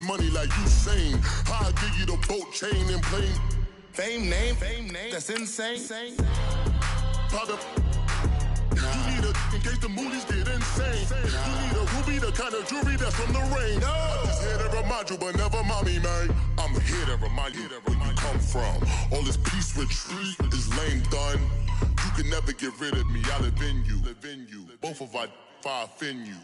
money like Usain. How I give you the boat chain and plain fame name, that's insane. Product. You need a in case the movies get insane. You need a ruby, the kind of jewelry that's from the rain. I'm just here to remind you, but never mommy, man. I'm here to remind you where you come from. All this peace retreat is lame done. You can never get rid of me. I live in you. Both of our five in you.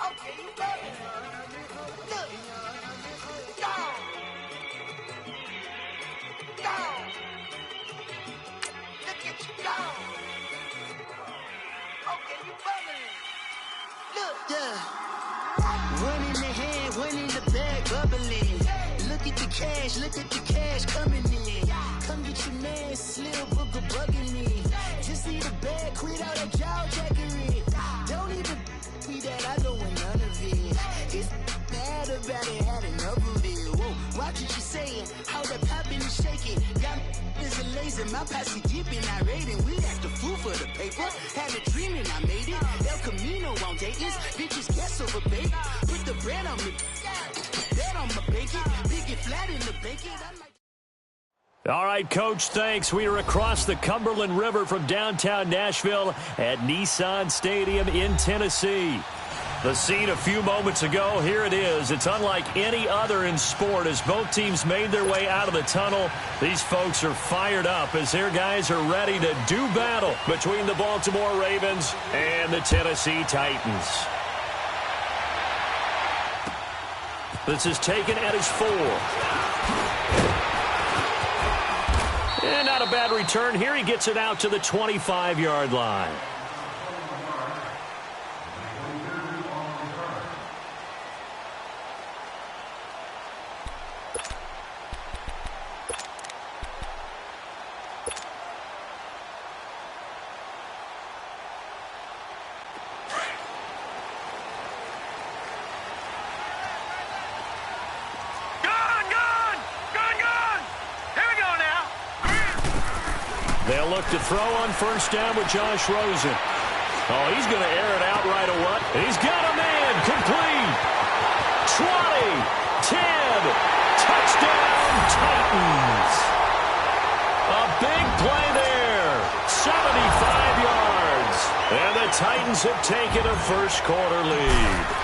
Okay, you got it. Look. Go. Look at you go. Okay, you bubbling. Look. Yeah. One in the hand, one in the bag, bubbling. Look at the cash coming in. Come get your man, Slim Booker bugging me. Just see the bag, quit out that jaw jackery. Don't even me that I don't want none of it. He's mad about it, had enough of it. Whoa, watch what you saying, how that poppin' and shaking. Got is a lazy, my posse deep and I raiding. We act the fool for the paper. Had a dream and I made it. El Camino on Dayton's, bitches guess over bait. Put the bread on me, bet on my bacon. Big it flat in the bacon. All right, Coach, thanks. We are across the Cumberland River from downtown Nashville at Nissan Stadium in Tennessee. The scene a few moments ago, here it is. It's unlike any other in sport as both teams made their way out of the tunnel. These folks are fired up as their guys are ready to do battle between the Baltimore Ravens and the Tennessee Titans. This is taken at his 4. And not a bad return. Here he gets it out to the 25-yard line. They'll look to throw on first down with Josh Rosen. Oh, he's going to air it out right away. He's got a man. Complete. 20. 10. Touchdown, Titans. A big play there. 75 yards. And the Titans have taken a first-quarter lead.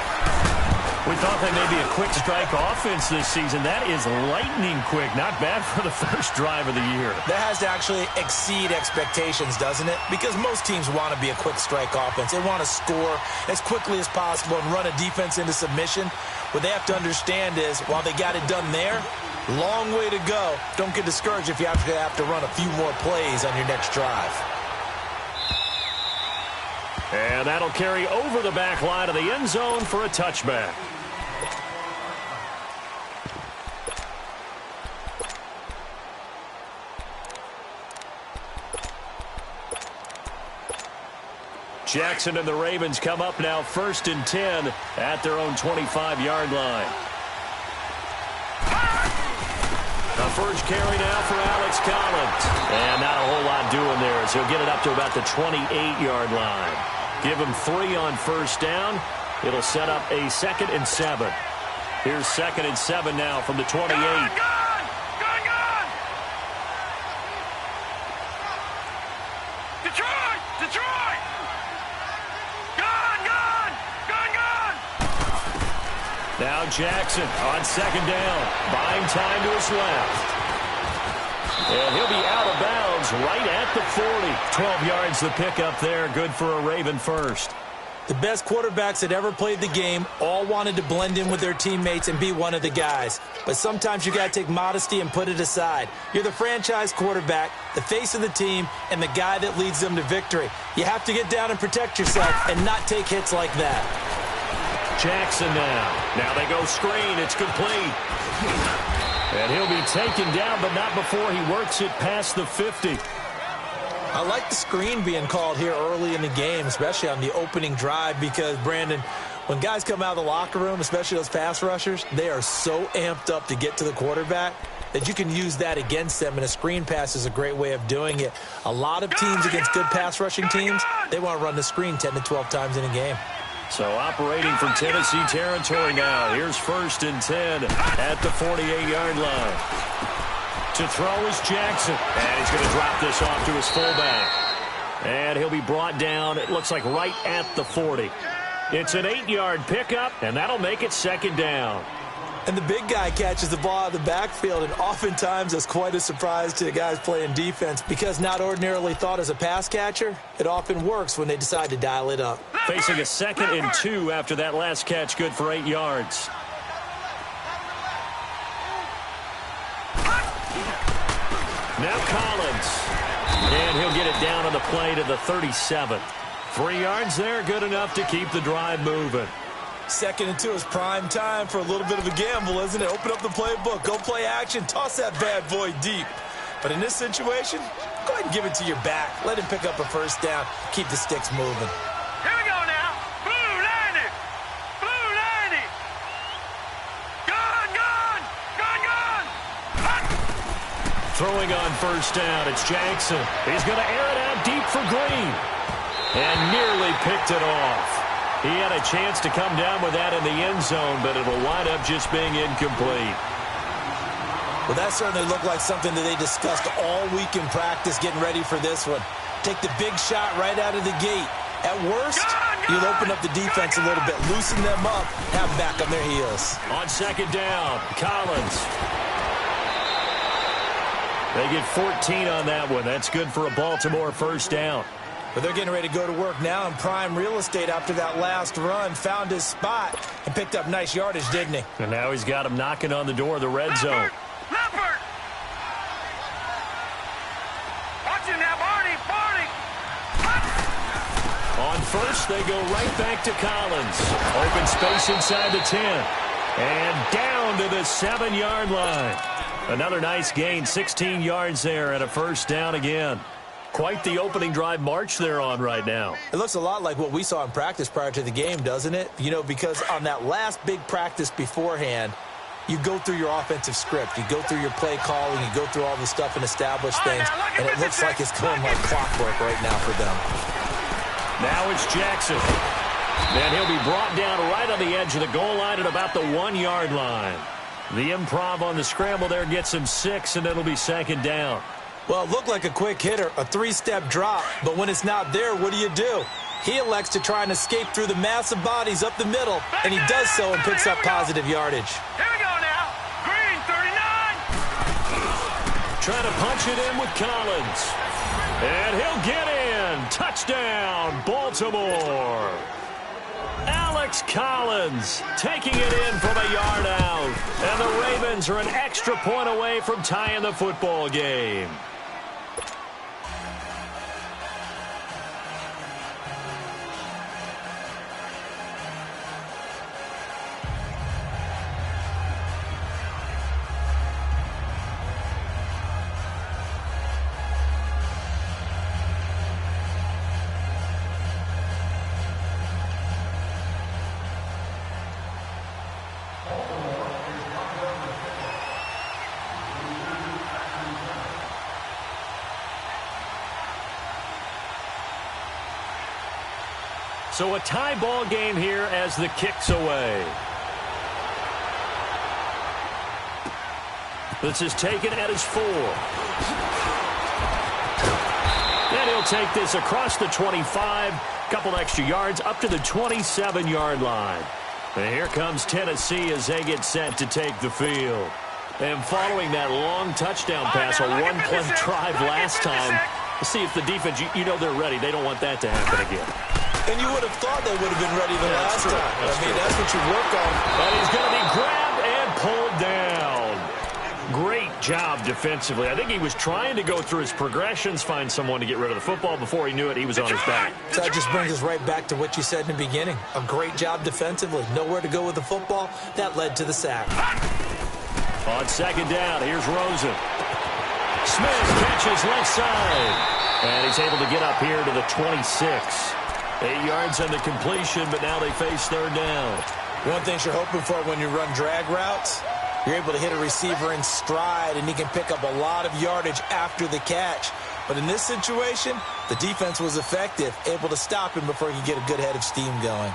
We thought they may be a quick strike offense this season. That is lightning quick. Not bad for the first drive of the year. That has to actually exceed expectations, doesn't it? Because most teams want to be a quick strike offense. They want to score as quickly as possible and run a defense into submission. What they have to understand is, while they got it done there, long way to go. Don't get discouraged if you actually have to run a few more plays on your next drive. And that'll carry over the back line of the end zone for a touchback. Jackson and the Ravens come up now 1st and 10 at their own 25-yard line. The first carry now for Alex Collins. And not a whole lot doing there, so he'll get it up to about the 28-yard line. Give him 3 on first down. It'll set up a 2nd and 7. Here's 2nd and 7 now from the 28. Detroit! Now Jackson on 2nd down. Buying time to his left. And he'll be out of bounds right at the 40. 12 yards the pickup there. Good for a Raven first. The best quarterbacks that ever played the game all wanted to blend in with their teammates and be one of the guys. But sometimes you got to take modesty and put it aside. You're the franchise quarterback, the face of the team, and the guy that leads them to victory. You have to get down and protect yourself and not take hits like that. Jackson now. Now they go screen. It's complete. And he'll be taken down, but not before he works it past the 50. I like the screen being called here early in the game, especially on the opening drive, because, Brandon, When guys come out of the locker room, especially those pass rushers, they are so amped up to get to the quarterback that you can use that against them, and a screen pass is a great way of doing it. A lot of teams against good pass rushing teams, they want to run the screen 10 to 12 times in a game. So operating from Tennessee territory now. Here's 1st and 10 at the 48-yard line. To throw is Jackson. And he's going to drop this off to his fullback. And he'll be brought down, it looks like right at the 40. It's an 8-yard pickup, and that'll make it 2nd down. And the big guy catches the ball out of the backfield, and oftentimes that's quite a surprise to the guys playing defense, because not ordinarily thought as a pass catcher, it often works when they decide to dial it up. Facing a 2nd and 2 after that last catch, good for 8 yards. Now Collins. And he'll get it down on the play to the 37. 3 yards there, good enough to keep the drive moving. 2nd and 2 is prime time for a little bit of a gamble, isn't it? Open up the playbook, go play action, toss that bad boy deep. But in this situation, go ahead and give it to your back. Let him pick up a 1st down, keep the sticks moving. Here we go now. Blue 90. Blue 90. Gone, gone. Gone, gone. Hot. Throwing on 1st down, it's Jackson. He's going to air it out deep for Green. And nearly picked it off. He had a chance to come down with that in the end zone, but it'll wind up just being incomplete. Well, that certainly looked like something that they discussed all week in practice getting ready for this one. Take the big shot right out of the gate. At worst, you'll open up the defense a little bit, loosen them up, have them back on their heels. On 2nd down, Collins. They get 14 on that one. That's good for a Baltimore 1st down. But they're getting ready to go to work now in prime real estate after that last run. Found his spot and picked up nice yardage, didn't he? And now he's got him knocking on the door of the red zone. Leopard. Watch him now, Barney. Barney. On 1st, they go right back to Collins. Open space inside the 10. And down to the 7-yard line. Another nice gain, 16 yards there and a 1st down again. Quite the opening drive march they're on right now. It looks a lot like what we saw in practice prior to the game, doesn't it? You know, because on that last big practice beforehand, you go through your offensive script. You go through your play calling. You go through all the stuff and establish things. And it looks like it's going like clockwork right now for them. Now it's Jackson. Then he'll be brought down right on the edge of the goal line at about the 1-yard line. The improv on the scramble there gets him 6, and it'll be 2nd down. Well, it looked like a quick hitter, a 3-step drop, but when it's not there, what do? He elects to try and escape through the massive bodies up the middle, and he does so and picks up positive yardage. Here we go now. Green 39. Trying to punch it in with Collins. And he'll get in. Touchdown, Baltimore. Alex Collins taking it in from a yard out. And the Ravens are an extra point away from tying the football game. So a tie ball game here as the kick's away. This is taken at his 4. Then he'll take this across the 25, couple extra yards up to the 27-yard line. And here comes Tennessee as they get set to take the field. And following that long touchdown pass, a one-play drive last time, let's see if the defense, you know they're ready. They don't want that to happen again. And you would have thought they would have been ready the last time. That's what you work on. And he's going to be grabbed and pulled down. Great job defensively. I think he was trying to go through his progressions, find someone to get rid of the football. Before he knew it, he was on his back. So that just brings us right back to what you said in the beginning. A great job defensively. Nowhere to go with the football. That led to the sack. On 2nd down, here's Rosen. Smith catches left side. And he's able to get up here to the 26. 8 yards on the completion, but now they face third down. One thing you're hoping for when you run drag routes, you're able to hit a receiver in stride, and he can pick up a lot of yardage after the catch. But in this situation, the defense was effective, able to stop him before he could get a good head of steam going.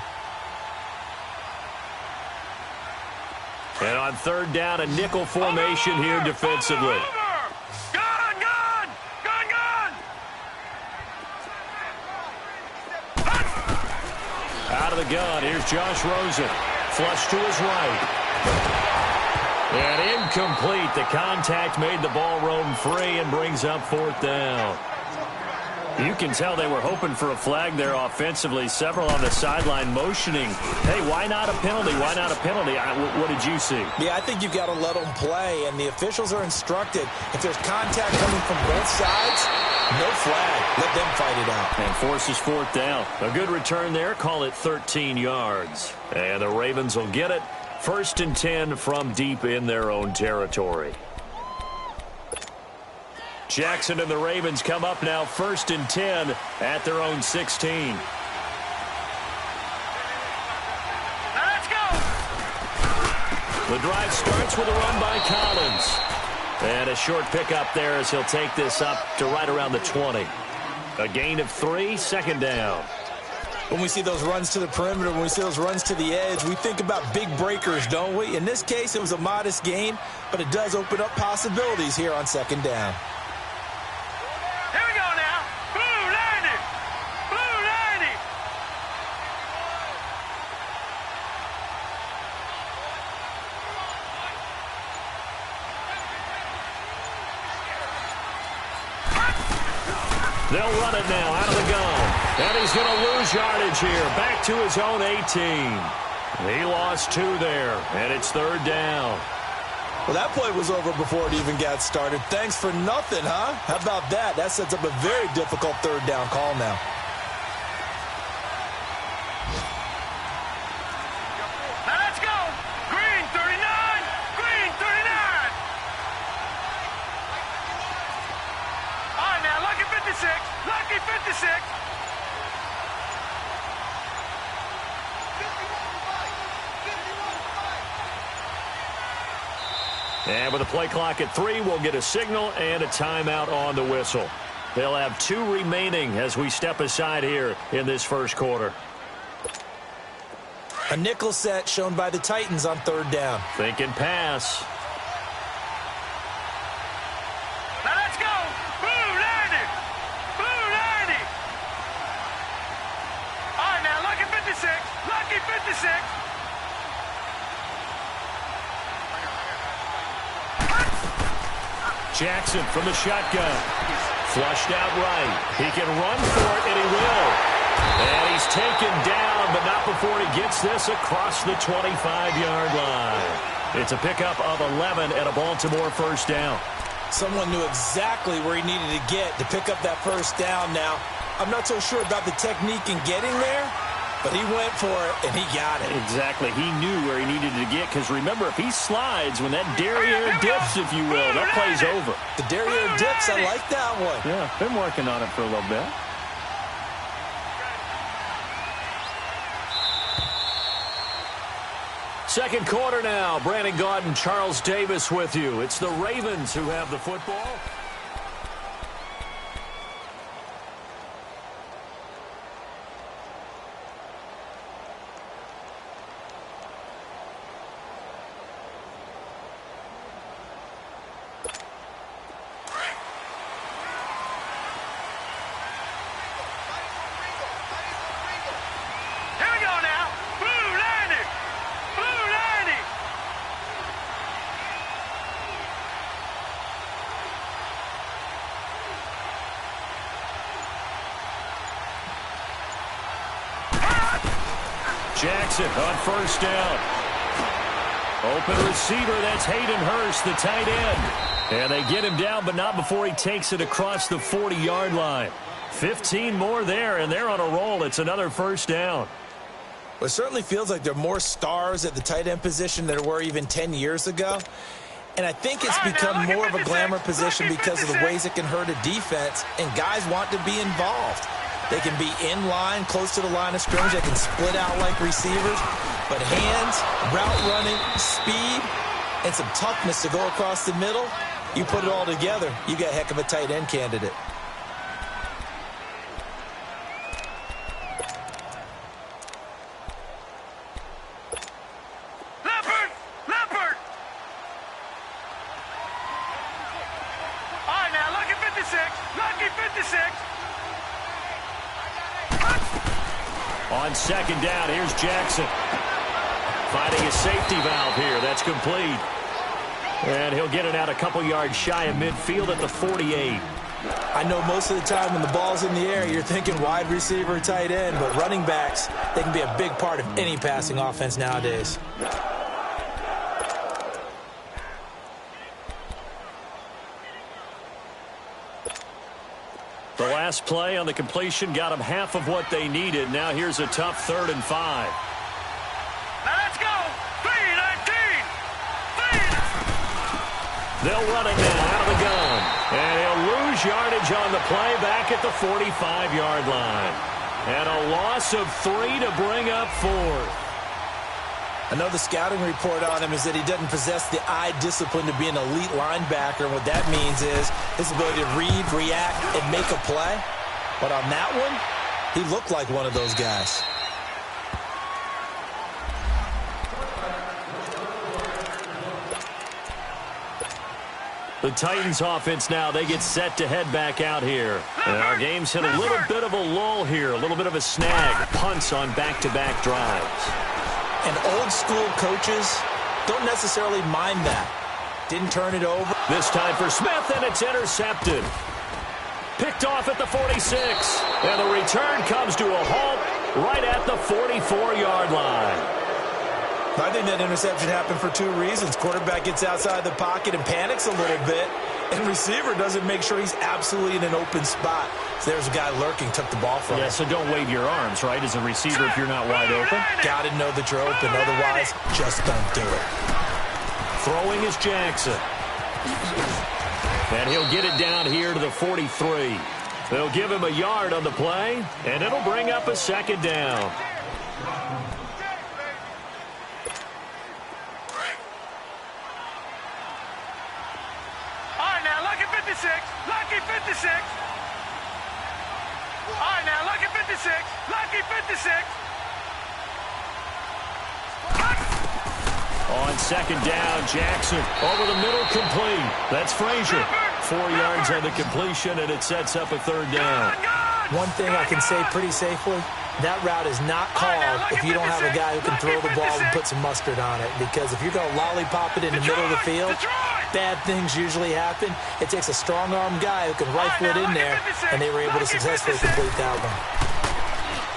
And on third down, a nickel formation here defensively. Gun, gun! Gun, gun! Out of the gun, here's Josh Rosen. Flush to his right. And incomplete. The contact made the ball roam free and brings up fourth down. You can tell they were hoping for a flag there offensively. Several on the sideline motioning. Hey, why not a penalty? Why not a penalty? What did you see? Yeah, I think you've got to let them play, and the officials are instructed. If there's contact coming from both sides, no flag. Let them fight it out. And forces fourth down. A good return there. Call it 13 yards. And the Ravens will get it. 1st and 10 from deep in their own territory. Jackson and the Ravens come up now 1st and 10 at their own 16. Now let's go! The drive starts with a run by Collins. And a short pickup there as he'll take this up to right around the 20. A gain of 3, 2nd down. When we see those runs to the perimeter, when we see those runs to the edge, we think about big breakers, don't we? In this case, it was a modest gain, but it does open up possibilities here on 2nd down. Here we go now. Blue 90. Blue 90. They'll run it now out of the gun. And he's going to lose yardage here. Back to his own 18. He lost 2 there, and it's 3rd down. Well, that play was over before it even got started. Thanks for nothing, huh? How about that? That sets up a very difficult 3rd down call now. Now let's go. Green 39. Green 39. All right, now, lucky 56. Lucky 56. And with the play clock at 3, we'll get a signal and a timeout on the whistle. They'll have 2 remaining as we step aside here in this first quarter. A nickel set shown by the Titans on 3rd down. Thinking pass. Now let's go. Blue 90. Blue 90. All right, now, lucky 56. Lucky 56. Jackson from the shotgun. Flushed out right. He can run for it, and he will. And he's taken down, but not before he gets this across the 25-yard line. It's a pickup of 11 and a Baltimore 1st down. Someone knew exactly where he needed to get to pick up that 1st down now. I'm not so sure about the technique in getting there, but he went for it, and he got it. Exactly. He knew where he needed to get, because remember, if he slides, when that derriere dips, if you will, that play's over. The derriere dips, I like that one. Yeah, been working on it for a little bit. Second quarter now. Brandon Gaudin, Charles Davis with you. It's the Ravens who have the football. Jackson on 1st down. Open receiver, that's Hayden Hurst, the tight end. And they get him down, but not before he takes it across the 40-yard line. 15 more there, and they're on a roll. It's another 1st down. Well, it certainly feels like there are more stars at the tight end position than there were even 10 years ago. And I think it's become more of a glamour position because of the ways it can hurt a defense, and guys want to be involved. They can be in line, close to the line of scrimmage. They can split out like receivers. But hands, route running, speed, and some toughness to go across the middle, you put it all together, you got a heck of a tight end candidate. Leopard! All right, now, lucky 56. Lucky 56. On second down, here's Jackson. Finding a safety valve here. That's complete. And he'll get it out a couple yards shy of midfield at the 48. I know most of the time when the ball's in the air, you're thinking wide receiver, tight end, but running backs, they can be a big part of any passing offense nowadays. The last play on the completion got them half of what they needed. Now here's a tough 3rd and 5. Now let's go. 3-19. They'll run it now out of the gun. And he'll lose yardage on the play back at the 45-yard line. And a loss of 3 to bring up 4th. I know the scouting report on him is that he doesn't possess the eye discipline to be an elite linebacker. And what that means is his ability to read, react, and make a play. But on that one, he looked like one of those guys. The Titans offense now, they get set to head back out here. And our game's hit a little bit of a lull here, a little bit of a snag. Punts on back-to-back drives. And old-school coaches don't necessarily mind that. Didn't turn it over. This time for Smith, and it's intercepted. Picked off at the 46. And the return comes to a halt right at the 44-yard line. I think that interception happened for 2 reasons. Quarterback gets outside the pocket and panics a little bit, and receiver doesn't make sure he's absolutely in an open spot. So there's a guy lurking, took the ball from him. Yeah, so don't wave your arms, right, as a receiver if you're not wide open. Got to know that you're open. Otherwise, just don't do it. Throwing is Jackson. And he'll get it down here to the 43. They'll give him a yard on the play, and it'll bring up a 2nd down. Lucky 56. All right, now, lucky 56. Lucky 56. On 2nd down, Jackson over the middle, complete. That's Frazier. 4 yards on the completion, and it sets up a 3rd down. One thing I can say pretty safely, that route is not called if you don't have a guy who can throw the ball and put some mustard on it. Because if you're going to lollipop it in the middle of the field, bad things usually happen. It takes a strong-arm guy who can rifle it in there, and they were able to successfully complete that one.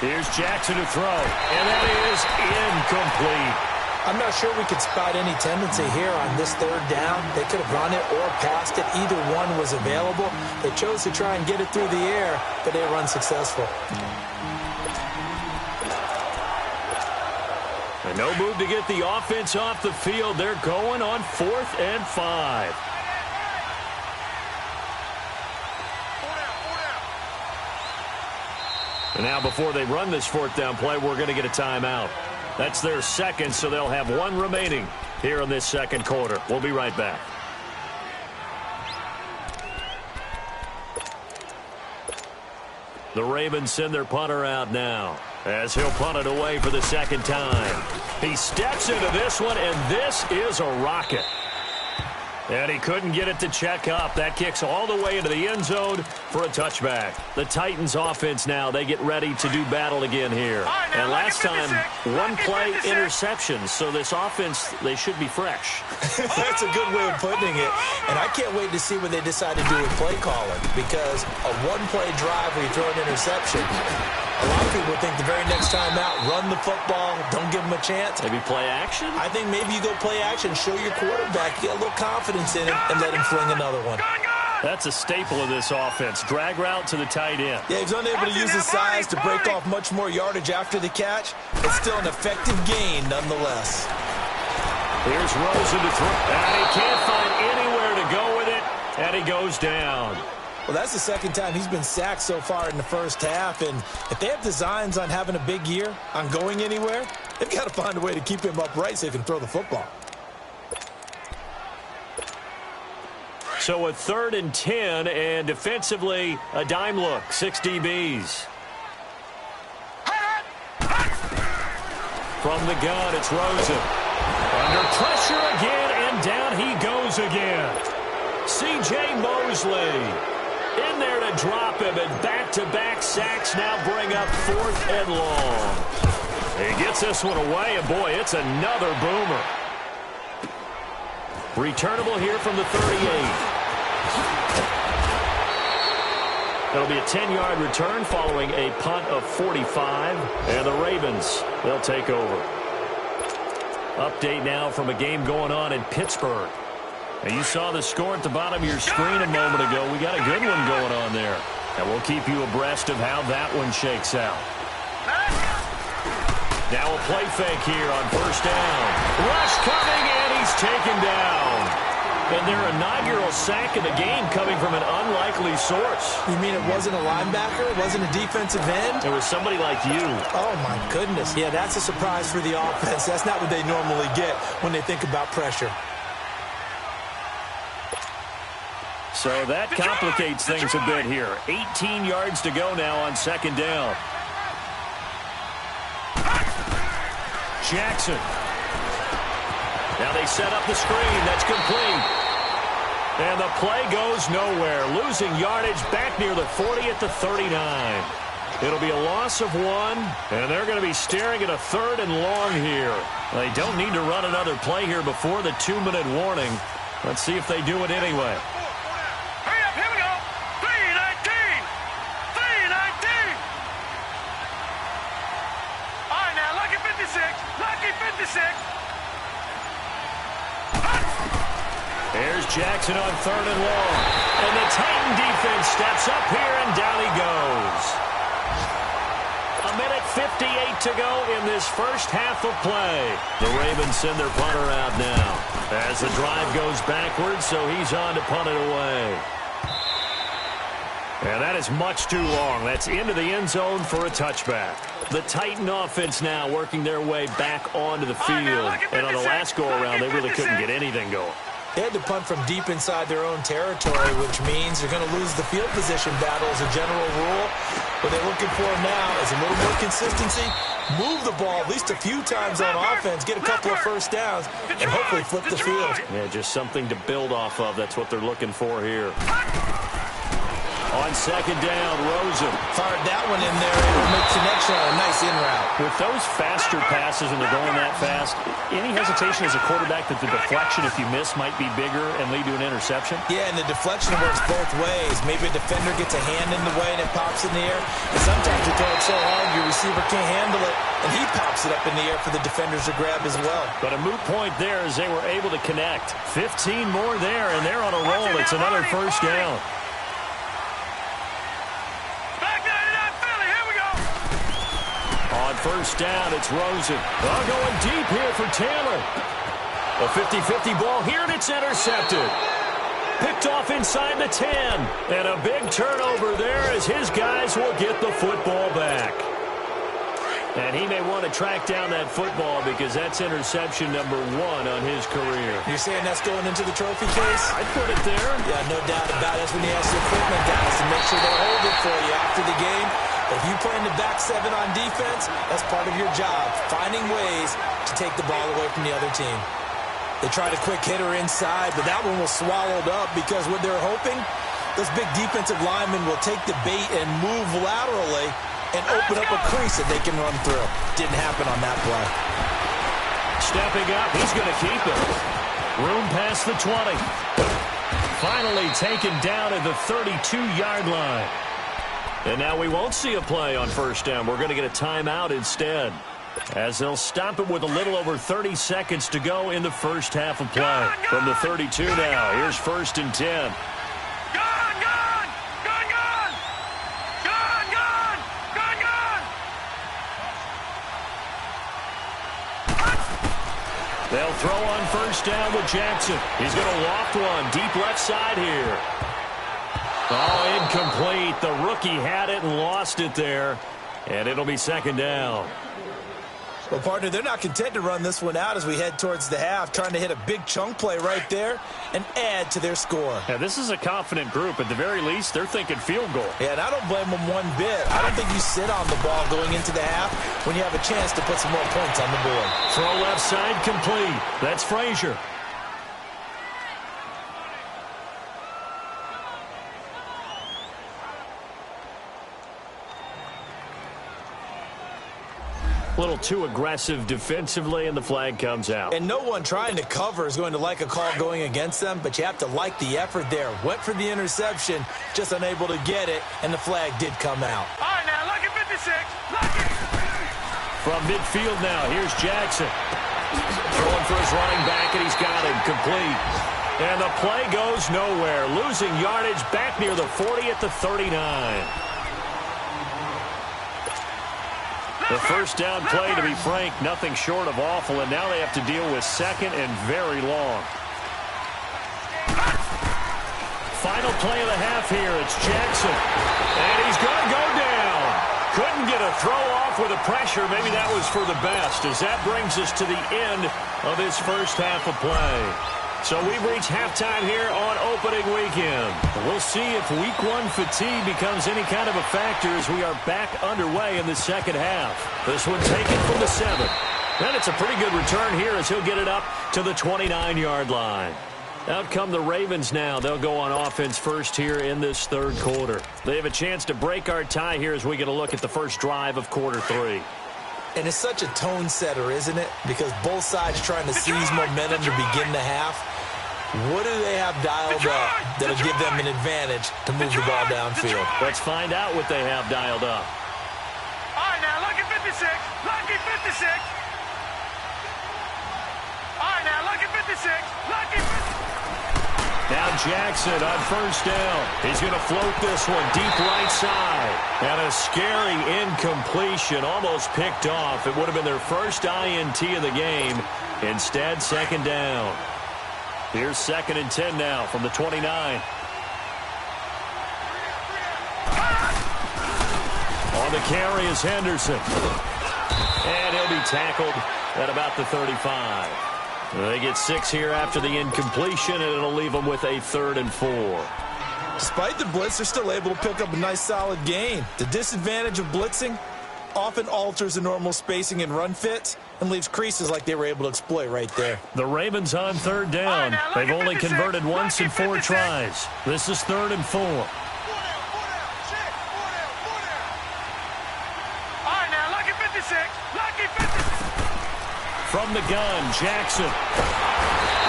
Here's Jackson to throw, and that is incomplete. I'm not sure we could spot any tendency here on this 3rd down. They could have run it or passed it. Either one was available. They chose to try and get it through the air, but they were unsuccessful. And no move to get the offense off the field. They're going on 4th and 5. And now before they run this 4th down play, we're going to get a timeout. That's their 2nd, so they'll have 1 remaining here in this 2nd quarter. We'll be right back. The Ravens send their punter out now as he'll punt it away for the 2nd time. He steps into this one, and this is a rocket. And he couldn't get it to check up. That kicks all the way into the end zone for a touchback. The Titans offense now, they get ready to do battle again here. And last time, 1 play interception. So this offense, they should be fresh. That's a good way of putting it. And I can't wait to see what they decide to do with play calling. Because a 1-play drive where you throw an interception, a lot of people think the very next time out, run the football, don't give them a chance. Maybe play action? I think maybe you go play action, show your quarterback, get a little confidence in him, and let him fling another one. That's a staple of this offense. Drag route to the tight end. Yeah, he's unable to use his size to break off much more yardage after the catch, but still an effective gain nonetheless. Here's Rosen to throw. And he can't find anywhere to go with it, and he goes down. Well, that's the second time he's been sacked so far in the first half, and if they have designs on having a big year, on going anywhere, they've got to find a way to keep him upright so he can throw the football. So a 3rd and 10, and defensively, a dime look, 6 DBs. From the gun, it's Rosen. Under pressure again, and down he goes again. C.J. Mosley in there to drop him, and back-to-back sacks now bring up 4th and long. He gets this one away, and boy, it's another boomer. Returnable here from the 38. It'll be a 10-yard return following a punt of 45, and the Ravens, they'll take over. Update now from a game going on in Pittsburgh. Now, you saw the score at the bottom of your screen a moment ago. We got a good one going on there, and we'll keep you abreast of how that one shakes out. Now a play fake here on 1st down. Rush coming, and he's taken down. And their inaugural sack of the game coming from an unlikely source. You mean it wasn't a linebacker? It wasn't a defensive end? It was somebody like you. Oh, my goodness. Yeah, that's a surprise for the offense. That's not what they normally get when they think about pressure. So that complicates things a bit here. 18 yards to go now on 2nd down. Jackson. Now they set up the screen. That's complete. And the play goes nowhere. Losing yardage back near the 40 at the 39. It'll be a loss of 1, and they're going to be staring at a 3rd and long here. They don't need to run another play here before the 2-minute warning. Let's see if they do it anyway. Hurry up, here we go. 3:19. 3:19. All right, now, lucky 56. Lucky 56. There's Jackson on 3rd and long. And the Titan defense steps up here, and down he goes. 1:58 to go in this first half of play. The Ravens send their punter out now as the drive goes backwards, so he's on to punt it away. And that is much too long. That's into the end zone for a touchback. The Titan offense now working their way back onto the field. And on the last go-around, they really couldn't get anything going. They had to punt from deep inside their own territory, which means they're going to lose the field position battle as a general rule. What they're looking for now is a little more consistency, move the ball at least a few times on offense, get a couple of first downs, and hopefully flip the field. Yeah, just something to build off of. That's what they're looking for here. On 2nd down, Rosen. Fired that one in there, and will make connection on a nice in route. With those faster passes and they're going that fast, any hesitation as a quarterback that the deflection, if you miss, might be bigger and lead to an interception? Yeah, and the deflection works both ways. Maybe a defender gets a hand in the way and it pops in the air. And sometimes you throw it so hard your receiver can't handle it, and he pops it up in the air for the defenders to grab as well. But a moot point there as they were able to connect. 15 more there, and they're on a roll. It's another first down. On 1st down, it's Rosen. Going deep here for Taylor. A 50-50 ball here, and it's intercepted. Picked off inside the 10. And a big turnover there as his guys will get the football back. And he may want to track down that football because that's interception number 1 on his career. You're saying that's going into the trophy case? I'd put it there. Yeah, no doubt about it. That's when you ask the equipment guys to make sure they hold it for you after the game. If you play in the back 7 on defense, that's part of your job, finding ways to take the ball away from the other team. They tried a quick hitter inside, but that one was swallowed up because what they're hoping, those big defensive linemen will take the bait and move laterally and open up a crease that they can run through. Didn't happen on that play. Stepping up, he's going to keep it. Room past the 20. Finally taken down at the 32-yard line. And now we won't see a play on 1st down. We're going to get a timeout instead, as they'll stop it with a little over 30 seconds to go in the first half of play. From the 32 now, here's 1st and 10. They'll throw on 1st down with Jackson. He's going to loft one deep left side here. Oh, incomplete. The rookie had it and lost it there. And it'll be second down. Well, partner, they're not content to run this one out as we head towards the half, trying to hit a big chunk play right there and add to their score. Yeah, this is a confident group. At the very least, they're thinking field goal. Yeah, and I don't blame them one bit. I don't think you sit on the ball going into the half when you have a chance to put some more points on the board. Throw left side complete. That's Frazier. A little too aggressive defensively, and the flag comes out. And no one trying to cover is going to like a call going against them, but you have to like the effort there. Went for the interception, just unable to get it, and the flag did come out. All right, now, look at 56. Look it. From midfield now, here's Jackson. Throwing for his running back, and he's got him complete. And the play goes nowhere. Losing yardage back near the 40 at the 39. The first down play, to be frank, nothing short of awful, and now they have to deal with second and very long. Final play of the half here. It's Jackson, and he's going to go down. Couldn't get a throw off with the pressure. Maybe that was for the best, as that brings us to the end of this first half of play. So we've reached halftime here on opening weekend. We'll see if week one fatigue becomes any kind of a factor as we are back underway in the second half. This one taken from the 7. And it's a pretty good return here as he'll get it up to the 29-yard line. Out come the Ravens now. They'll go on offense first here in this third quarter. They have a chance to break our tie here as we get a look at the first drive of quarter 3. And it's such a tone setter, isn't it? Because both sides trying to seize momentum to begin the half. What do they have dialed up that'll give them an advantage to move the ball downfield? Let's find out what they have dialed up. All right, now, look at 56. Lucky 56. All right, now, look at 56. Lucky 56. Now Jackson on first down. He's going to float this one deep right side. And a scary incompletion, almost picked off. It would have been their first INT of the game. Instead, second down. Here's 2nd and 10 now from the 29. On the carry is Henderson. And he'll be tackled at about the 35. They get 6 here after the incompletion, and it'll leave them with a 3rd and 4. Despite the blitz, they're still able to pick up a nice solid gain. The disadvantage of blitzing often alters the normal spacing and run fits and leaves creases like they were able to exploit right there. The Ravens on 3rd down. They've only converted once in 4 tries. This is 3rd and 4. All right, now, look at 56. Lucky 56. From the gun, Jackson.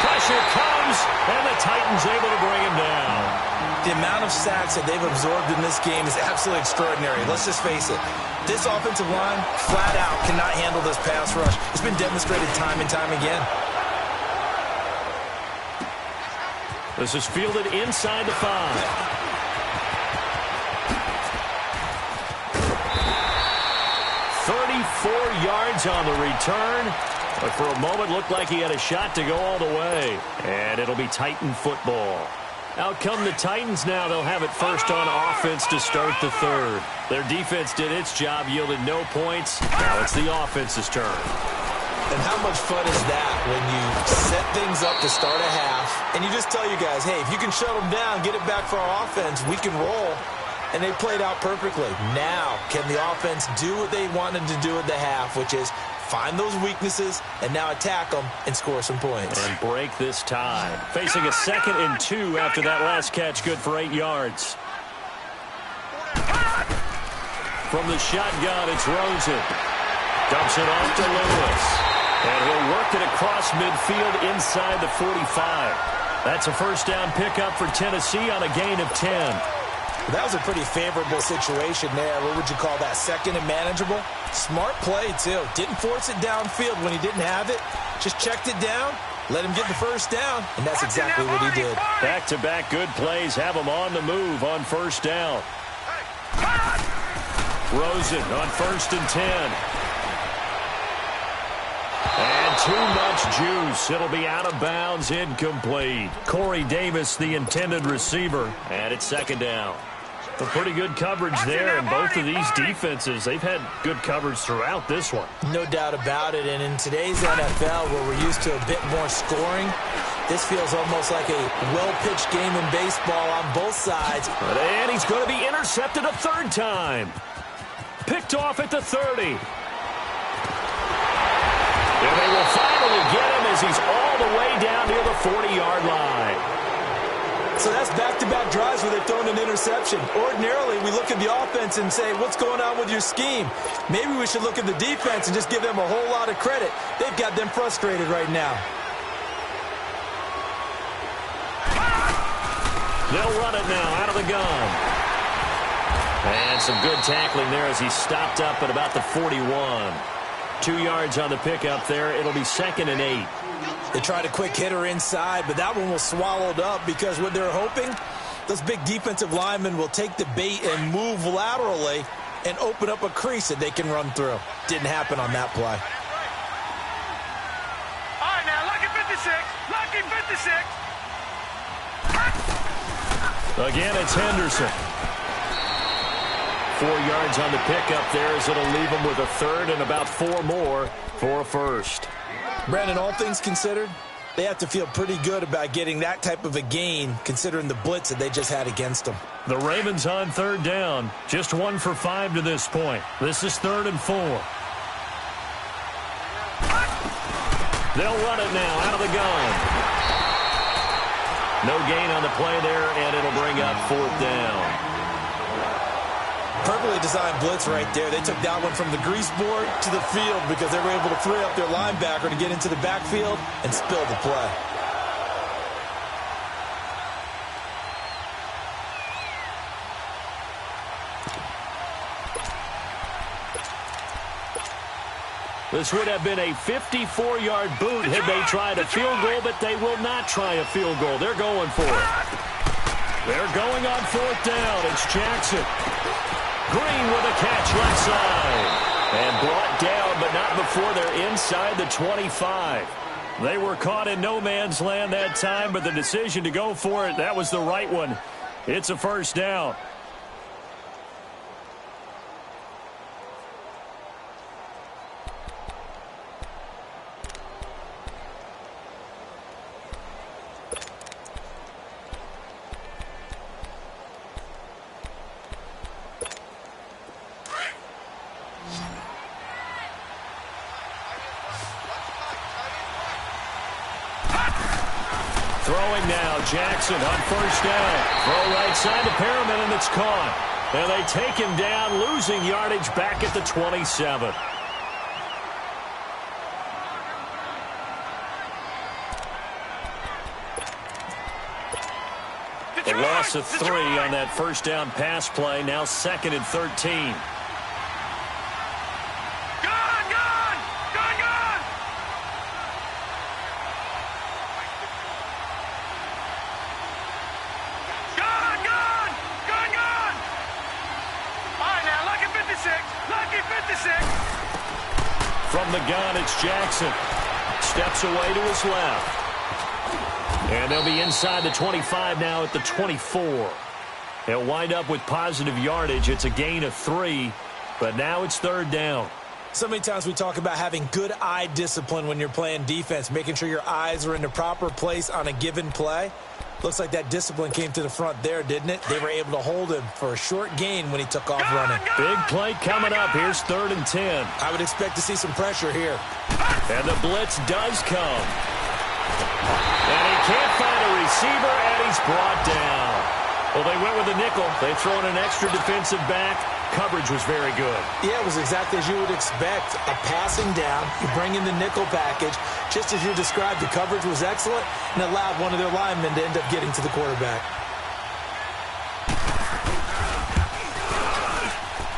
Pressure comes, and the Titans able to bring him down. The amount of sacks that they've absorbed in this game is absolutely extraordinary. Let's just face it. This offensive line, flat out, cannot handle this pass rush. It's been demonstrated time and time again. This is fielded inside the 5. 34 yards on the return. But for a moment, looked like he had a shot to go all the way. And it'll be Titan football. Out come the Titans now. They'll have it first on offense to start the 3rd. Their defense did its job, yielded no points. Now it's the offense's turn. And how much fun is that when you set things up to start a half, and you just tell you guys, hey, if you can shut them down, get it back for our offense, we can roll. And they played out perfectly. Now, can the offense do what they wanted to do at the half, which is find those weaknesses and now attack them and score some points. And break this tie. Facing a 2nd and 2 after that last catch, good for 8 yards. From the shotgun, it's Rosen. Dumps it off to Lewis. And he'll work it across midfield inside the 45. That's a first down pickup for Tennessee on a gain of 10. That was a pretty favorable situation there. What would you call that? 2nd and manageable? Smart play, too. Didn't force it downfield when he didn't have it. Just checked it down, let him get the first down, and that's exactly what he did. Back-to-back good plays have him on the move on first down. Rosen on 1st and 10. And Too much juice. It'll be out of bounds, incomplete. Corey Davis, the intended receiver, and it's second down. A pretty good coverage there, and both of these defenses, they've had good coverage throughout this one. No doubt about it, and in today's NFL, where we're used to a bit more scoring, this feels almost like a well-pitched game in baseball on both sides. And he's going to be intercepted a third time. Picked off at the 30. And they will finally get him as he's all the way down near the 40-yard line. So that's back-to-back drives where they've thrown an interception. Ordinarily, we look at the offense and say, what's going on with your scheme? Maybe we should look at the defense and just give them a whole lot of credit. They've got them frustrated right now. They'll run it now out of the gun. And some good tackling there as he stopped up at about the 41. 2 yards on the pickup there. It'll be 2nd and 8. They tried a quick hitter inside, but that one was swallowed up because what they're hoping, those big defensive linemen will take the bait and move laterally and open up a crease that they can run through. Didn't happen on that play. All right, now, lucky 56. Lucky 56. Again, it's Henderson. 4 yards on the pickup there as it'll leave him with a third and about 4 more for a first. Brandon, all things considered, they have to feel pretty good about getting that type of a gain considering the blitz that they just had against them. The Ravens on third down. Just 1 for 5 to this point. This is 3rd and 4. They'll run it now out of the gun. No gain on the play there, and it'll bring up 4th down. Perfectly designed blitz right there. They took that one from the grease board to the field because they were able to free up their linebacker to get into the backfield and spill the play. This would have been a 54-yard boot had they tried a field goal, but they will not try a field goal. They're going for it. They're going on 4th down. It's Jackson. Green with a catch left side. And brought down, but not before they're inside the 25. They were caught in no man's land that time, but the decision to go for it, that was the right one. It's a first down. Throwing now, Jackson on first down. Throw right side to Perriman, and it's caught. And they take him down, losing yardage back at the 27. A loss of 3 on that first down pass play. Now 2nd and 13. From the gun, it's Jackson. Steps away to his left. And they'll be inside the 25 now at the 24. They'll wind up with positive yardage. It's a gain of 3, but now it's 3rd down. So many times we talk about having good eye discipline when you're playing defense, making sure your eyes are in the proper place on a given play. Looks like that discipline came to the front there, didn't it? They were able to hold him for a short gain when he took off running. Big play coming up. Here's 3rd and 10. I would expect to see some pressure here. And the blitz does come. And he can't find a receiver, and he's brought down. Well, they went with a nickel. They throw in an extra defensive back. Coverage was very good. Yeah, it was exactly as you would expect. A passing down, you bring in the nickel package. Just as you described, the coverage was excellent and allowed one of their linemen to end up getting to the quarterback.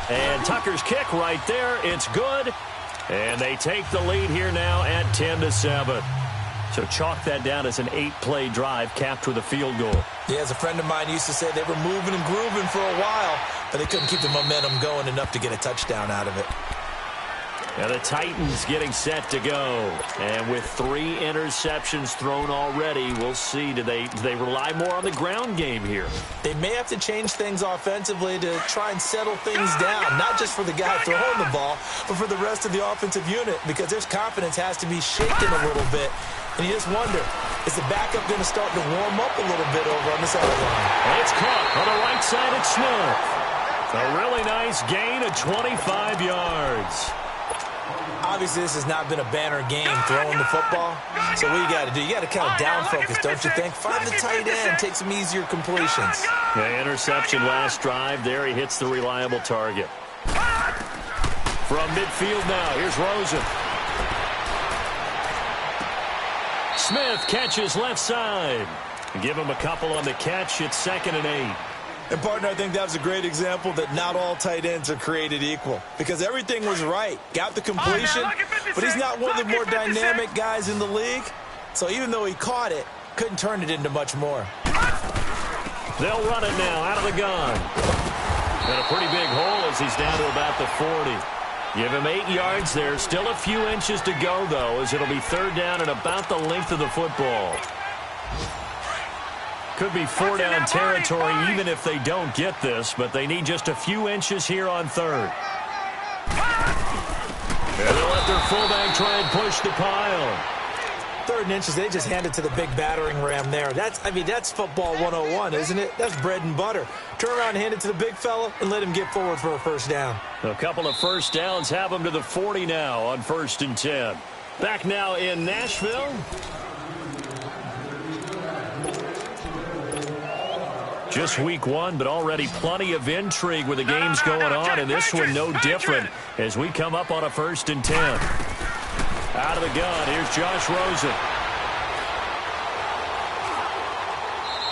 And Tucker's kick right there. It's good. And they take the lead here now at 10-7. So chalk that down as an 8-play drive capped with a field goal. Yeah, as a friend of mine used to say, they were moving and grooving for a while, but they couldn't keep the momentum going enough to get a touchdown out of it. And the Titans getting set to go. And with 3 interceptions thrown already, we'll see. Do they rely more on the ground game here? They may have to change things offensively to try and settle things down, not just for the guy throwing the ball, but for the rest of the offensive unit, because their confidence has to be shaken a little bit. And you just wonder, is the backup going to start to warm up a little bit over on the sideline? And it's caught on the right side at Smith. A really nice gain of 25 yards. Obviously, this has not been a banner game throwing the football. So what you got to do? You got to kind of down focus, don't you think? Find the tight end, take some easier completions. The interception last drive. There he hits the reliable target. From midfield now, here's Rosen. Smith catches left side. Give him a couple on the catch. It's 2nd and 8. And, partner, I think that was a great example that not all tight ends are created equal, because everything was right. Got the completion, but he's not one of the more dynamic guys in the league. So even though he caught it, couldn't turn it into much more. They'll run it now out of the gun. And a pretty big hole as he's down to about the 40. Give him 8 yards there. Still a few inches to go, though, as it'll be 3rd down and about the length of the football. Could be 4-down territory even if they don't get this, but they need just a few inches here on 3rd. And they'll let their fullback try and push the pile. 3rd and inches, they just hand it to the big battering ram there. That's football 101, isn't it? That's bread and butter. Turn around and hand it to the big fella and let him get forward for a 1st down. A couple of 1st downs have them to the 40 now on 1st and 10. Back now in Nashville. Just week 1, but already plenty of intrigue with the games going on, and this one no different as we come up on a 1st and 10. Out of the gun, here's Josh Rosen.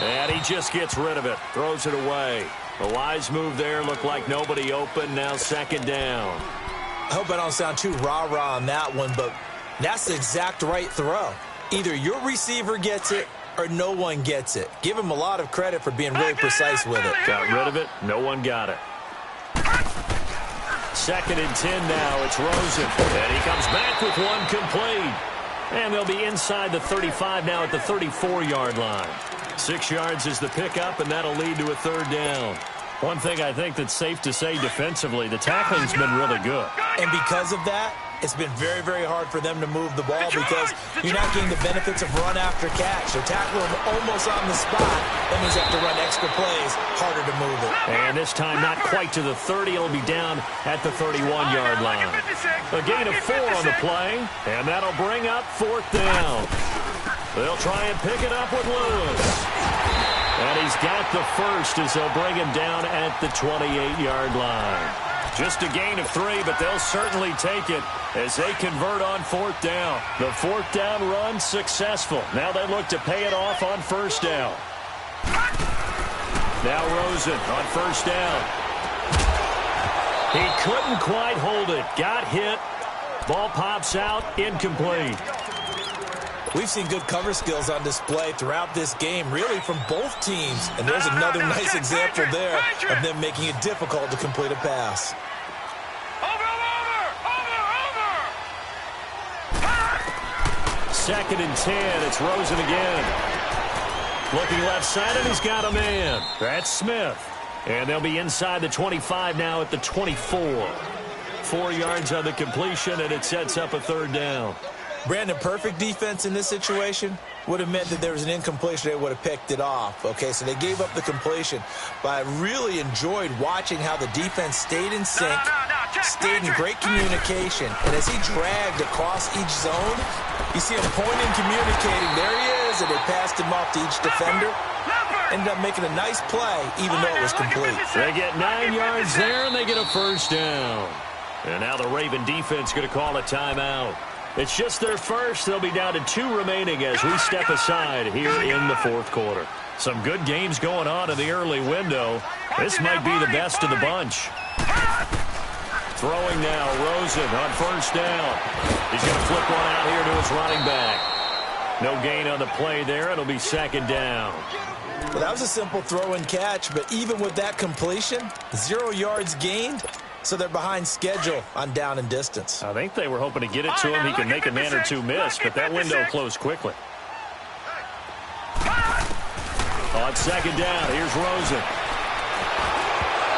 And he just gets rid of it, throws it away. A wise move there, looked like nobody open, now 2nd down. I hope I don't sound too rah-rah on that one, but that's the exact right throw. Either your receiver gets it or no one gets it. Give him a lot of credit for being really precise with it. Got rid of it. No one got it. 2nd and 10 now. It's Rosen. And he comes back with one complete. And they'll be inside the 35 now at the 34-yard line. 6 yards is the pickup, and that'll lead to a 3rd down. One thing I think that's safe to say defensively, the tackling's been really good. And because of that, it's been very, very hard for them to move the ball because you're not getting the benefits of run after catch. So tackle them almost on the spot. That means they have to run extra plays, harder to move it. And this time not quite to the 30. It'll be down at the 31-yard line. A gain of 4 on the play, and that'll bring up 4th down. They'll try and pick it up with Lewis. And he's got the 1st as they'll bring him down at the 28-yard line. Just a gain of 3, but they'll certainly take it as they convert on 4th down. The 4th down run successful. Now they look to pay it off on 1st down. Now Rosen on 1st down. He couldn't quite hold it. Got hit. Ball pops out. Incomplete. We've seen good cover skills on display throughout this game, really from both teams. And there's another nice example there of them making it difficult to complete a pass. Second and 10. It's Rosen again. Looking left side, and he's got a man. That's Smith. And they'll be inside the 25 now at the 24. 4 yards on the completion, and it sets up a 3rd down. Brandon, perfect defense in this situation would have meant that there was an incompletion. They would have picked it off. Okay, so they gave up the completion. But I really enjoyed watching how the defense stayed in sync, stayed in great communication. And as he dragged across each zone, you see him pointing, communicating. There he is, and they passed him off to each defender. Ended up making a nice play, even though it was complete. They get 9 yards there, and they get a 1st down. And now the Raven defense going to call a timeout. It's just their first. They'll be down to 2 remaining as we step aside here in the 4th quarter. Some good games going on in the early window. This might be the best of the bunch. Throwing now, Rosen on 1st down. He's going to flip one out here to his running back. No gain on the play there. It'll be 2nd down. Well, that was a simple throw and catch, but even with that completion, 0 yards gained, so they're behind schedule on down and distance. I think they were hoping to get it to him. He can make a man or two miss, but that window closed quickly. On second down, here's Rosen.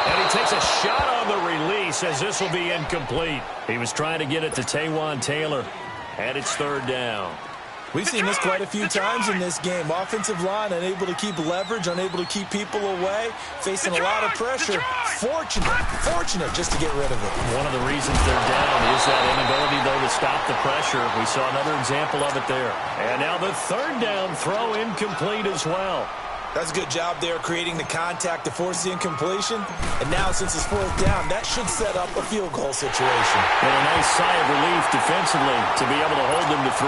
And he takes a shot on the release as this will be incomplete. He was trying to get it to Taywan Taylor, and it's third down. We've seen this quite a few times in this game. Offensive line unable to keep leverage, unable to keep people away, facing a lot of pressure. Fortunate just to get rid of it. One of the reasons they're down is that inability, though, to stop the pressure. We saw another example of it there. And now the third down throw incomplete as well. That's a good job there creating the contact to force the incompletion. And now, since it's fourth down, that should set up a field goal situation. And a nice sigh of relief defensively to be able to hold them to 3.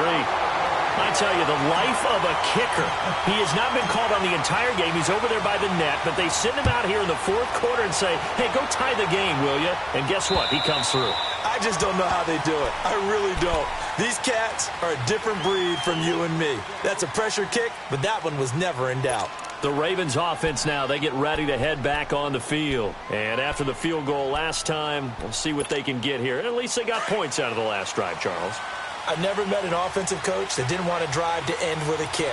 I tell you, the life of a kicker. He has not been called on the entire game. He's over there by the net, but they send him out here in the fourth quarter and say, hey, go tie the game, will you? And guess what? He comes through. I just don't know how they do it. I really don't. These cats are a different breed from you and me. That's a pressure kick, but that one was never in doubt. The Ravens offense now, they get ready to head back on the field. And after the field goal last time, we'll see what they can get here. At least they got points out of the last drive, Charles. I've never met an offensive coach that didn't want to drive to end with a kick.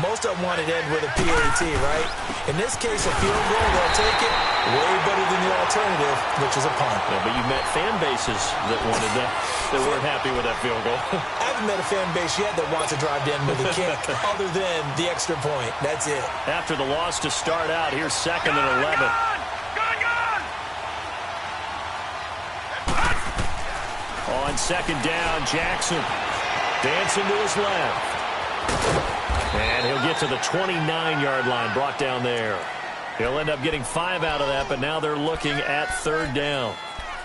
Most of them wanted to end with a PAT, right? In this case, a field goal, they'll take it. Way better than the alternative, which is a punt. Yeah, but you met fan bases that wanted that weren't happy with that field goal. I haven't met a fan base yet that wants to drive to end with a kick, other than the extra point. That's it. After the loss to start out, here's second and 11. On second down, Jackson dancing to his left. And he'll get to the 29-yard line, brought down there. He'll end up getting 5 out of that, but now they're looking at third down.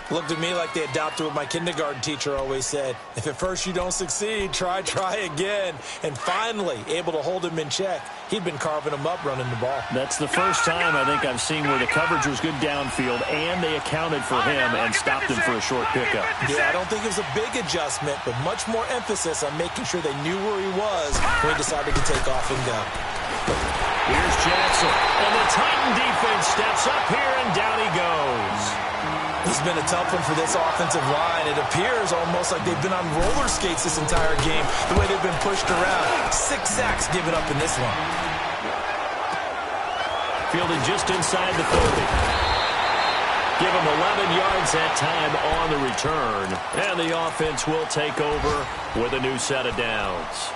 Looked at me like they adopted what my kindergarten teacher always said. If at first you don't succeed, try again. And finally, able to hold him in check. He'd been carving him up running the ball. That's the first time I think I've seen where the coverage was good downfield and they accounted for him and stopped him for a short pickup. Yeah, I don't think it was a big adjustment, but much more emphasis on making sure they knew where he was when he decided to take off and go. Here's Jackson, and the Titan defense steps up here, and down he goes. It's been a tough one for this offensive line. It appears almost like they've been on roller skates this entire game, the way they've been pushed around. 6 sacks given up in this one. Fielded just inside the 30. Give him 11 yards that time on the return. And the offense will take over with a new set of downs.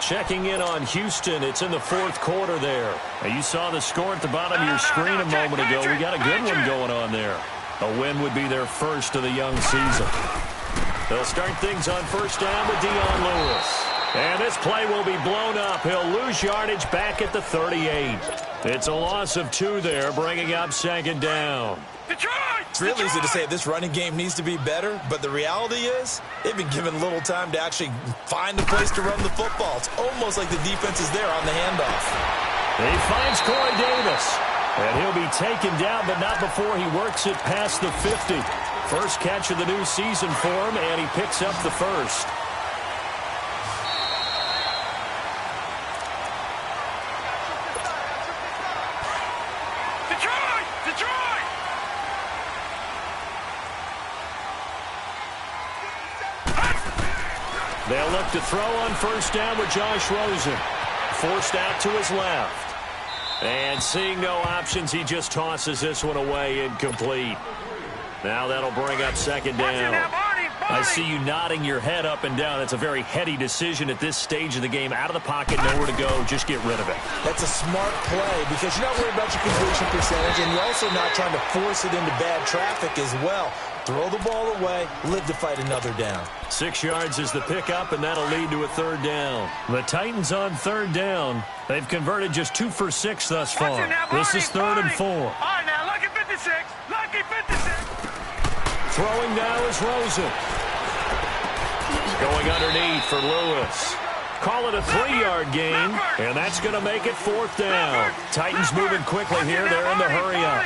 Checking in on Houston. It's in the fourth quarter there. Now, you saw the score at the bottom of your screen a moment ago. We got a good one going on there. A win would be their first of the young season. They'll start things on first down with Dion Lewis. And this play will be blown up. He'll lose yardage back at the 38. It's a loss of 2 there, bringing up second down. It's real easy to say this running game needs to be better, but the reality is they've been given little time to actually find a place to run the football. It's almost like the defense is there on the handoff. He finds Corey Davis, and he'll be taken down, but not before he works it past the 50. First catch of the new season for him, and he picks up the first. They'll look to throw on first down with Josh Rosen. Forced out to his left. And seeing no options, he just tosses this one away incomplete. Now that'll bring up second down. I see you nodding your head up and down. It's a very heady decision at this stage of the game. Out of the pocket, nowhere to go. Just get rid of it. That's a smart play because you're not worried about your completion percentage, and you're also not trying to force it into bad traffic as well. Throw the ball away, live to fight another down. 6 yards is the pickup, and that'll lead to a third down. The Titans on third down. They've converted just 2 for 6 thus far. This is third and 4. All right, now, lucky 56. Lucky 56. Throwing now is Rosen. Going underneath for Lewis. Call it a 3-yard gain, and that's going to make it fourth down. Titans moving quickly here. They're in the hurry-up.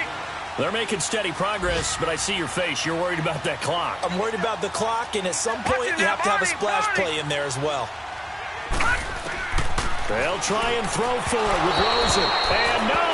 They're making steady progress, but I see your face. You're worried about that clock. I'm worried about the clock, and at some point you have to have a splash play in there as well. They'll try and throw for it with Rosen. And no,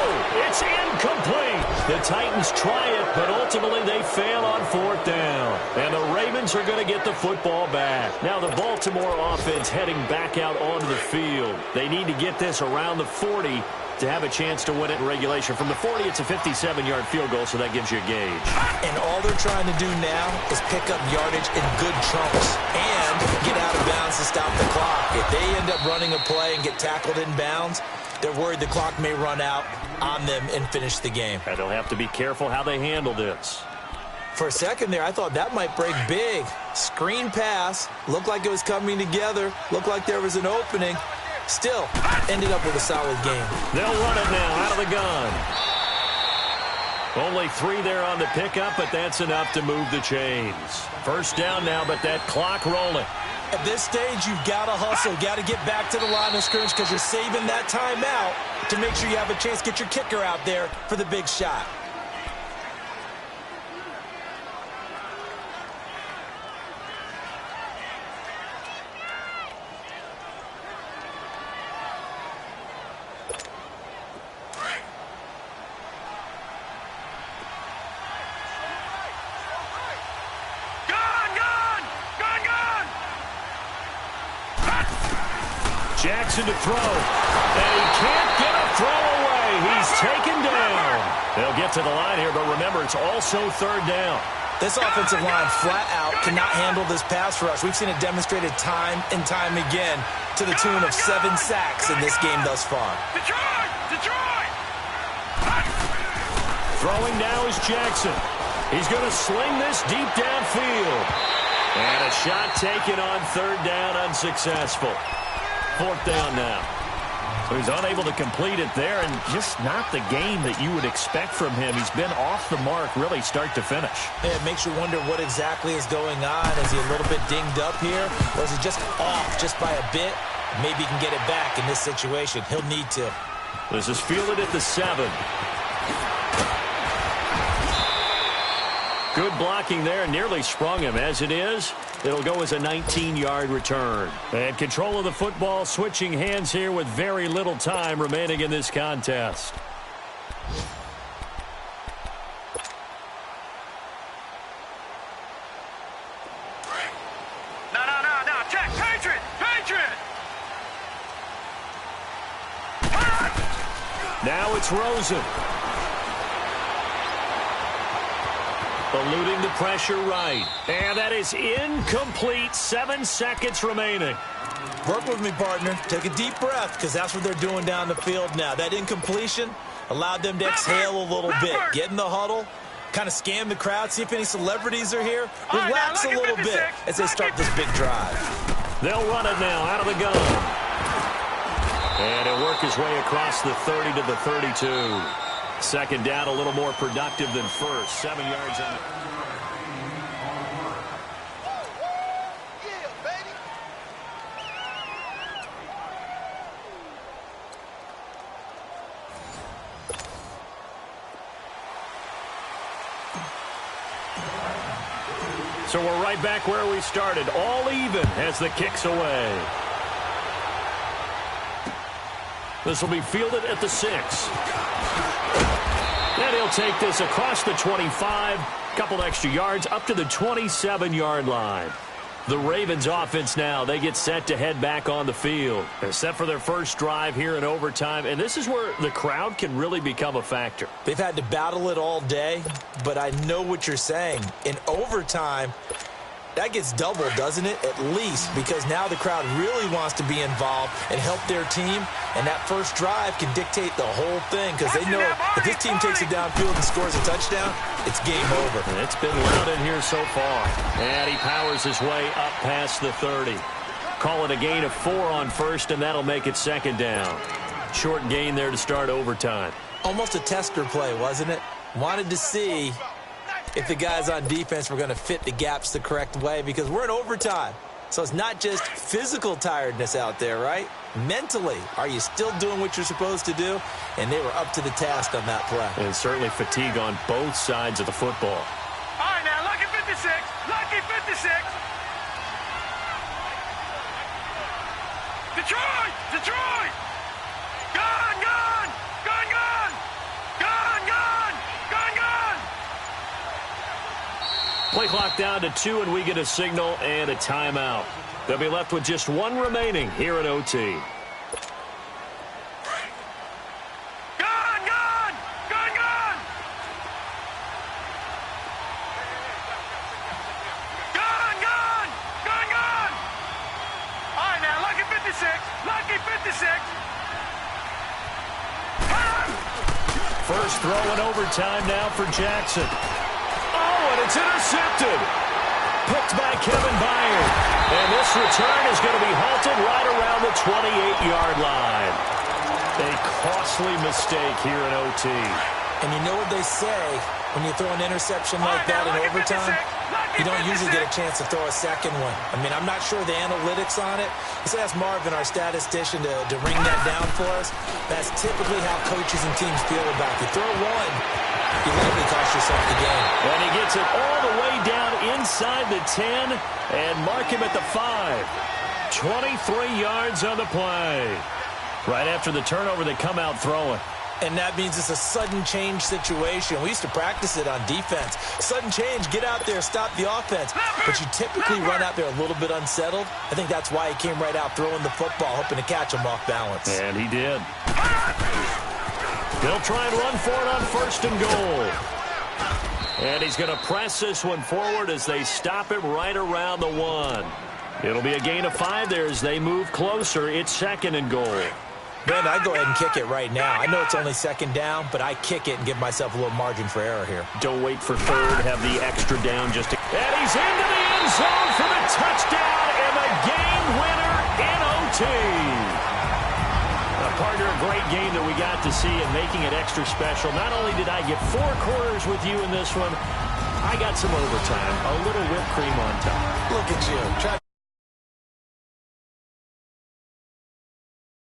It's incomplete. The Titans try it, but ultimately they fail on 4th down. And the Ravens are going to get the football back. Now the Baltimore offense heading back out onto the field. They need to get this around the 40 to have a chance to win it in regulation. From the 40, it's a 57-yard field goal, so that gives you a gauge. And all they're trying to do now is pick up yardage in good chunks and get out of bounds to stop the clock. If they end up running a play and get tackled in bounds, they're worried the clock may run out on them and finish the game. And they'll have to be careful how they handle this. For a second there, I thought that might break big. Screen pass. Looked like it was coming together. Looked like there was an opening. Still, ended up with a solid game. They'll run it now out of the gun. Only 3 there on the pickup, but that's enough to move the chains. 1st down now, but that clock rolling. At this stage, you've got to hustle. Got to get back to the line of scrimmage because you're saving that timeout to make sure you have a chance to get your kicker out there for the big shot. Jackson to throw, and he can't get a throw away. He's taken down. They'll get to the line here, but remember, it's also 3rd down. This offensive line flat out cannot handle this pass rush. We've seen it demonstrated time and time again to the tune of 7 sacks in this game thus far. Detroit! Detroit! Throwing now is Jackson. He's going to sling this deep downfield. And a shot taken on 3rd down, unsuccessful. 4th down now. So he's unable to complete it there, and just not the game that you would expect from him. He's been off the mark really start to finish. Yeah, it makes you wonder what exactly is going on. Is he a little bit dinged up here, or is he just off just by a bit? Maybe he can get it back in this situation. He'll need to. This is fielded at the 7. Good blocking there, nearly sprung him. As it is, it'll go as a 19-yard return. And control of the football switching hands here with very little time remaining in this contest. No. Check. Patriot! Patriot! Now it's Rosen. Eluding the pressure right. And that is incomplete. 7 seconds remaining. Work with me, partner. Take a deep breath, because that's what they're doing down the field now. That incompletion allowed them to exhale a little bit. Get in the huddle, kind of scan the crowd, see if any celebrities are here. Relax a little bit as they start this big drive. They'll run it now out of the gun. And he'll work his way across the 30 to the 32. 2nd down, a little more productive than 1st. 7 yards on it. So we're right back where we started. All even as the kick's away. This will be fielded at the 6. And he'll take this across the 25, couple extra yards, up to the 27-yard line. The Ravens offense now, they get set to head back on the field. They're set for their first drive here in overtime, and this is where the crowd can really become a factor. They've had to battle it all day, but I know what you're saying. In overtime, that gets doubled, doesn't it? At least, because now the crowd really wants to be involved and help their team, and that first drive can dictate the whole thing, because they know if this team takes it downfield and scores a touchdown, it's game over. And it's been loud in here so far. And he powers his way up past the 30. Call it a gain of 4 on 1st, and that'll make it 2nd down. Short gain there to start overtime. Almost a tester play, wasn't it? Wanted to see if the guys on defense were going to fit the gaps the correct way, because we're in overtime. So it's not just physical tiredness out there, right? Mentally, are you still doing what you're supposed to do? And they were up to the task on that play. And certainly fatigue on both sides of the football. All right, now, lucky 56. Lucky 56. Detroit! Detroit! Gun! Gun! Gun! Gun! Gun! Play clock down to 2, and we get a signal and a timeout. They'll be left with just 1 remaining here in OT. First throw in overtime now for Jackson. Oh, and it's intercepted. Picked by Kevin Byard. And this return is going to be halted right around the 28-yard line. A costly mistake here in OT. And you know what they say, when you throw an interception like that in overtime, you don't usually get a chance to throw a second one. I mean, I'm not sure the analytics on it. Let's ask Marvin, our statistician, to ring that down for us. That's typically how coaches and teams feel about it. You throw one, you likely cost yourself the game. And he gets it all the way down inside the 10 and mark him at the 5. 23 yards on the play. Right after the turnover, they come out throwing. And that means it's a sudden change situation. We used to practice it on defense. Sudden change, get out there, stop the offense. But you typically run out there a little bit unsettled. I think that's why he came right out throwing the football, hoping to catch him off balance. And he did. They'll try and run for it on 1st and goal. And he's going to press this one forward as they stop him right around the 1. It'll be a gain of 5 there as they move closer. It's 2nd and goal. Ben, I'd go ahead and kick it right now. I know it's only 2nd down, but I kick it and give myself a little margin for error here. Don't wait for 3rd. Have the extra down just to... And he's into the end zone for the touchdown and the game winner in OT. Partner, a great game that we got to see and making it extra special. Not only did I get 4 quarters with you in this one, I got some overtime, a little whipped cream on top. Look at you.